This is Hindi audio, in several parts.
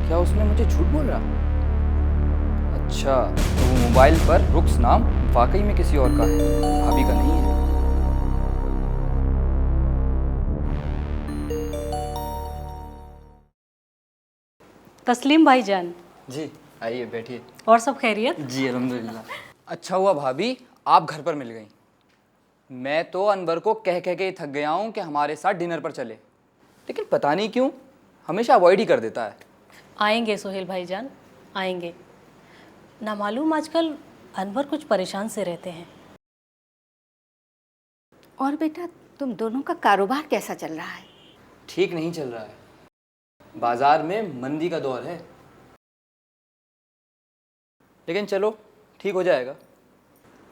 क्या उसने मुझे झूठ बोला? अच्छा, तो वो मोबाइल पर रुक्स नाम वाकई में किसी और का है, भाभी का नहीं है। तस्लीम भाईजान। जी आइए बैठिए। और सब खैरियत? जी अल्हम्दुलिल्लाह। अच्छा हुआ भाभी आप घर पर मिल गई। मैं तो अनवर को कह कह के ही थक गया हूँ कि हमारे साथ डिनर पर चले, लेकिन पता नहीं क्यों हमेशा अवॉइड ही कर देता है। आएंगे सोहेल भाईजान, आएंगे। ना मालूम आजकल अनवर कुछ परेशान से रहते हैं। और बेटा, तुम दोनों का कारोबार कैसा चल रहा है? ठीक नहीं चल रहा है, बाजार में मंदी का दौर है, लेकिन चलो ठीक हो जाएगा।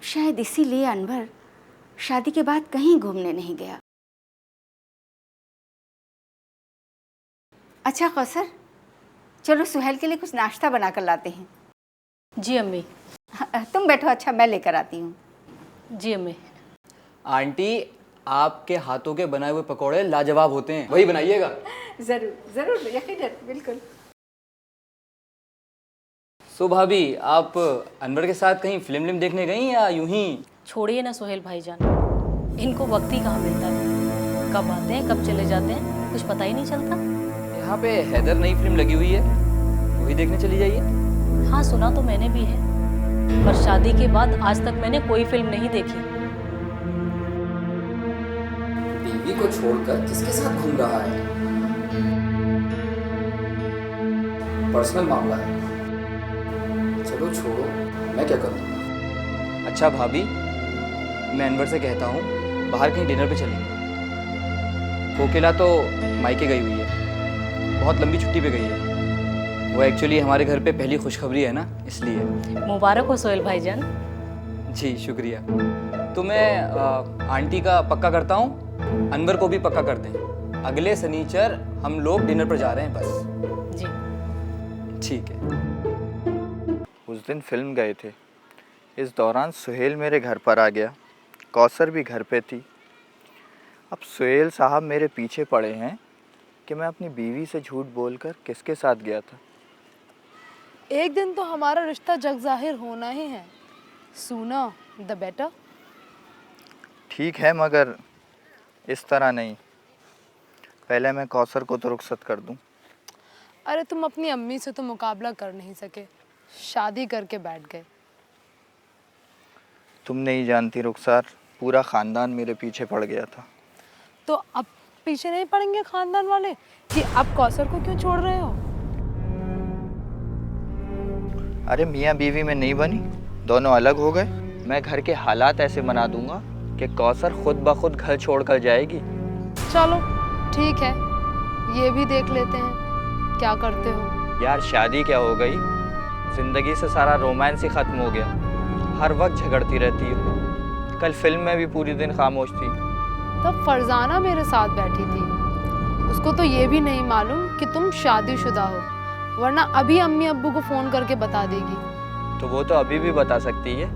शायद इसीलिए अनवर शादी के बाद कहीं घूमने नहीं गया। अच्छा कौसर, चलो सुहेल के लिए कुछ नाश्ता बना कर लाते हैं। जी अम्मी। तुम बैठो, अच्छा मैं लेकर आती हूँ। जी अम्मी। आंटी आपके हाथों के बनाए हुए पकौड़े लाजवाब होते हैं, वही बनाइएगा। जरूर जरूर, यकीनन, बिल्कुल। सो भाभी आप अनवर के साथ कहीं फिल्म देखने गई या यूं ही? छोड़िए ना सोहेल भाईजान, इनको वक्त ही कहाँ मिलता है। कब आते हैं कब चले जाते हैं कुछ पता ही नहीं चलता। यहाँ पे हैदर नई फिल्म लगी हुई है, वही देखने चली जाइए। हाँ सुना तो मैंने भी है, पर शादी के बाद आज तक मैंने कोई फिल्म नहीं देखी। बीवी को छोड़कर किसके साथ घूम रहा है? पर्सनल मामला है, चलो छोड़ो, मैं क्या करूँ। अच्छा भाभी, मैं अनवर से कहता हूँ बाहर कहीं डिनर पे चलेंगे। कोकिला तो मायके गई हुई है, बहुत लंबी छुट्टी पे गई है। वो एक्चुअली हमारे घर पे पहली खुशखबरी है ना, इसलिए। मुबारक हो सोहेल भाईजान। जी शुक्रिया। तो मैं आंटी का पक्का करता हूँ, अनवर को भी पक्का कर दें। अगले शनिचर हम लोग डिनर पर जा रहे हैं बस। जी ठीक है। उस दिन फिल्म गए थे, इस दौरान सुहेल मेरे घर पर आ गया, कौसर भी घर पे थी। अब सुहेल साहब मेरे पीछे पड़े हैं कि मैं अपनी बीवी से झूठ बोलकर किसके साथ गया था। एक दिन तो हमारा रिश्ता जग जाहिर होना ही है, सूना द बेटर। ठीक है, मगर इस तरह नहीं। पहले मैं कौसर को तो रुखसत कर दूं। अरे तुम अपनी अम्मी से तो मुकाबला कर नहीं सके, शादी करके बैठ गए। तुम नहीं जानती रुखसार, पूरा ख़ानदान मेरे पीछे पड़ गया था। तो अब पीछे नहीं पड़ेंगे खानदान वाले कि अब कौसर को क्यों छोड़ रहे हो? अरे मियाँ बीवी में नहीं बनी, दोनों अलग हो गए। मैं घर के हालात ऐसे बना दूंगा कि कौसर खुद ब खुद घर छोड़कर जाएगी। चलो ठीक है, ये भी देख लेते हैं क्या करते हो। यार शादी क्या हो गई, जिंदगी से सारा रोमांस ही खत्म हो गया। हर वक्त झगड़ती रहती हो। कल फिल्म में भी पूरी दिन खामोश थी। तब फरजाना मेरे साथ बैठी थी, उसको तो ये भी नहीं मालूम कि तुम शादीशुदा हो, वरना अभी अम्मी अब्बू को फ़ोन करके बता देगी। तो वो तो अभी भी बता सकती है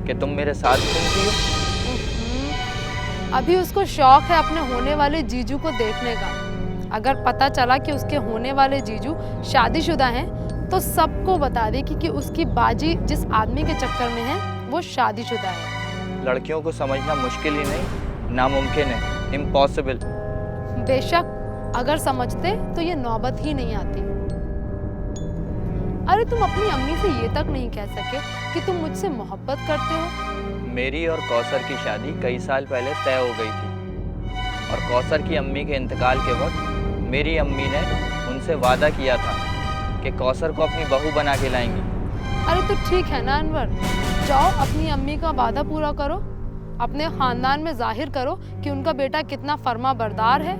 कि तुम मेरे साथ घूमती हो। अभी उसको शौक है अपने होने वाले जीजू को देखने का। अगर पता चला कि उसके होने वाले जीजू शादीशुदा हैं तो सबको बता देगी कि उसकी बाजी जिस आदमी के चक्कर में है वो शादीशुदा है। लड़कियों को समझना मुश्किल ही नहीं, नामुमकिन है, इम्पॉसिबल। बेशक अगर समझते तो ये नौबत ही नहीं आती। अरे तुम अपनी अम्मी से ये तक नहीं कह सके कि तुम मुझसे मोहब्बत करते हो। मेरी और कौसर की शादी कई साल पहले तय हो गई थी, और कौसर की अम्मी के इंतकाल के वक्त मेरी अम्मी ने उनसे वादा किया था कि कौसर को अपनी बहू बना के लाएंगी। अरे तो ठीक है ना अनवर, जाओ अपनी अम्मी का वादा पूरा करो, अपने खानदान में जाहिर करो कि उनका बेटा कितना फर्मा बरदार है।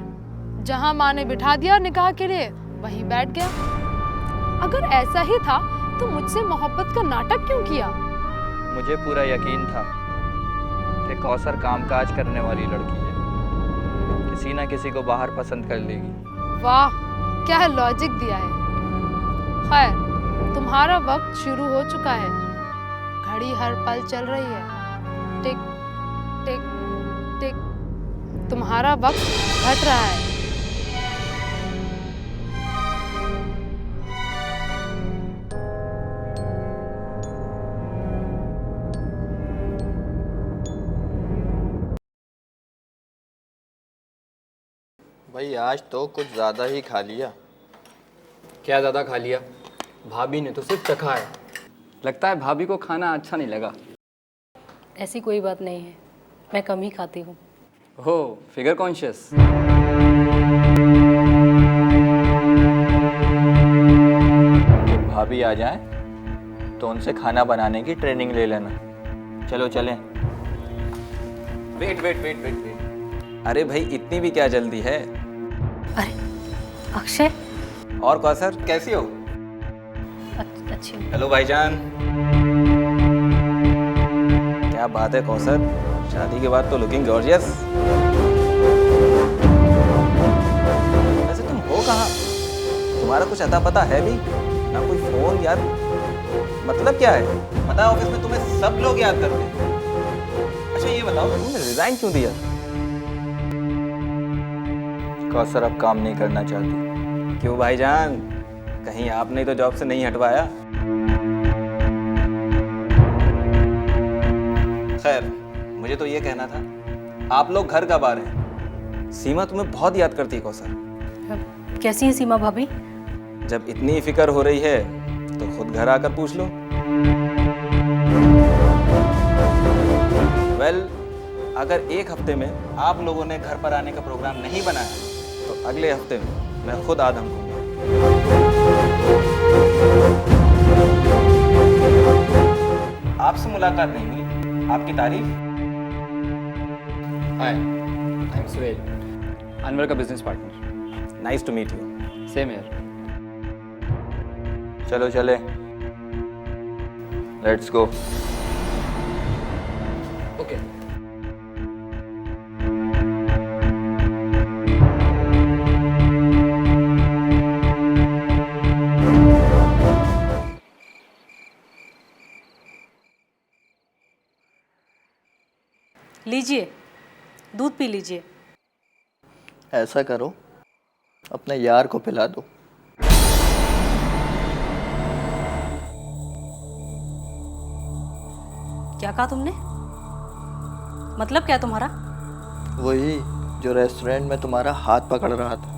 जहां माँ ने बिठा दिया निकाह के लिए वहीं बैठ गया। अगर ऐसा ही था तो मुझसे मोहब्बत का नाटक क्यों किया? मुझे पूरा यकीन था कि कौसर कामकाज करने वाली लड़की है, किसी ना किसी को बाहर पसंद कर लेगी। वाह क्या लॉजिक दिया है। खैर तुम्हारा वक्त शुरू हो चुका है, घड़ी हर पल चल रही है, टिक टिक टिक। तुम्हारा वक्त घट रहा है। भाई आज तो कुछ ज़्यादा ही खा लिया। क्या ज़्यादा खा लिया? भाभी ने तो सिर्फ चखा है। लगता है भाभी को खाना अच्छा नहीं लगा। ऐसी कोई बात नहीं है, मैं कम ही खाती हूँ। हो, फिगर कॉन्शियस। जब भाभी आ जाए तो उनसे खाना बनाने की ट्रेनिंग ले लेना। चलो चलें। Wait wait wait wait wait, अरे भाई इतनी भी क्या जल्दी है? अरे अक्षय, और कौसर कैसी हो? अच्छी हूँ। हेलो भाईजान। क्या बात है कौसर, शादी के बाद तो लुकिंग गॉर्जियस। वैसे तुम हो कहाँ? तुम्हारा कुछ अता पता है भी ना? कोई फोन यार, मतलब क्या है? पता है ऑफिस में तुम्हें सब लोग याद करते हैं। अच्छा ये बताओ, तुमने रिजाइन क्यों दिया? कौसर अब काम नहीं करना चाहती। क्यों भाईजान, कहीं आपने तो जॉब से नहीं हटवाया? खैर, मुझे तो ये कहना था, आप लोग घर कब आ रहे हैं? सीमा तुम्हें बहुत याद करती है कौसर। कैसी है सीमा भाभी? जब इतनी फिक्र हो रही है तो खुद घर आकर पूछ लो। वेल, अगर एक हफ्ते में आप लोगों ने घर पर आने का प्रोग्राम नहीं बनाया तो अगले हफ्ते में मैं खुद आ धमकूंगा। आपसे मुलाकात नहीं हुई, आपकी तारीफ। Hi, I am Suhail, Anwar का business partner. Nice to meet you. Same here. चलो चले, लेट्स गो। ओके। लीजिए, दूध पी लीजिए। ऐसा करो, अपने यार को पिला दो। क्या कहा तुमने? मतलब क्या तुम्हारा? वही जो रेस्टोरेंट में तुम्हारा हाथ पकड़ रहा था।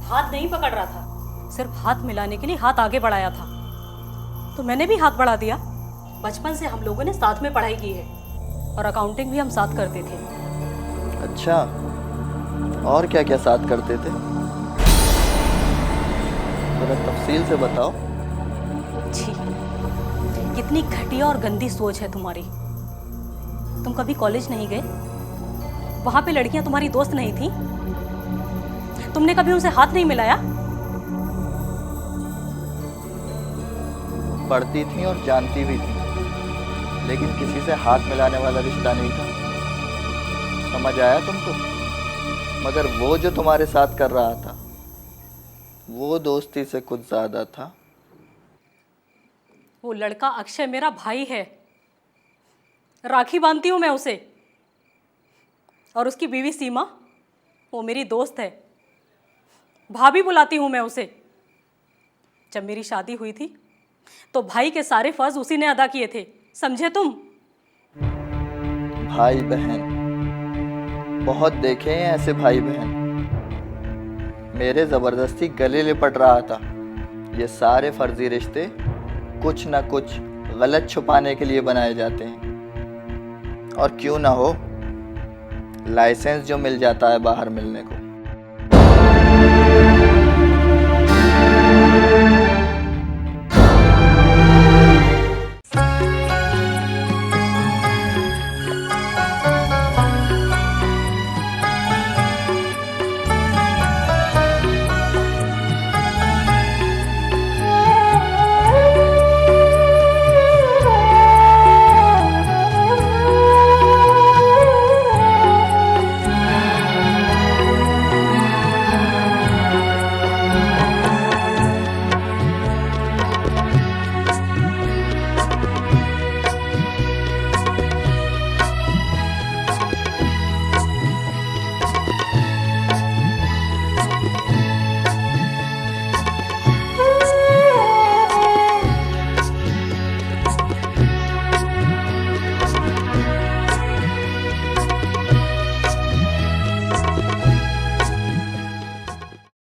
हाथ नहीं पकड़ रहा था, सिर्फ हाथ मिलाने के लिए हाथ आगे बढ़ाया था। तो मैंने भी हाथ बढ़ा दिया। बचपन से हम लोगों ने साथ में पढ़ाई की है और अकाउंटिंग भी हम साथ करते थे। अच्छा, और क्या क्या साथ करते थे? थोड़ा तफसील से बताओ। छी, कितनी घटिया और गंदी सोच है तुम्हारी। तुम कभी कॉलेज नहीं गए? वहां पे लड़कियां तुम्हारी दोस्त नहीं थी? तुमने कभी उनसे हाथ नहीं मिलाया? पढ़ती थी और जानती भी थी, लेकिन किसी से हाथ मिलाने वाला रिश्ता नहीं था। समझ आया तुमको? मगर वो जो तुम्हारे साथ कर रहा था वो दोस्ती से कुछ ज्यादा था। वो लड़का अक्षय मेरा भाई है। राखी बांधती हूँ मैं उसे। और उसकी बीवी सीमा, वो मेरी दोस्त है। भाभी बुलाती हूँ मैं उसे। जब मेरी शादी हुई थी तो भाई के सारे फर्ज उसी ने अदा किए थे, समझे तुम? भाई बहन बहुत देखे हैं ऐसे भाई बहन। मेरे ज़बरदस्ती गले लिपट रहा था। ये सारे फर्जी रिश्ते कुछ ना कुछ गलत छुपाने के लिए बनाए जाते हैं। और क्यों ना हो, लाइसेंस जो मिल जाता है बाहर मिलने को,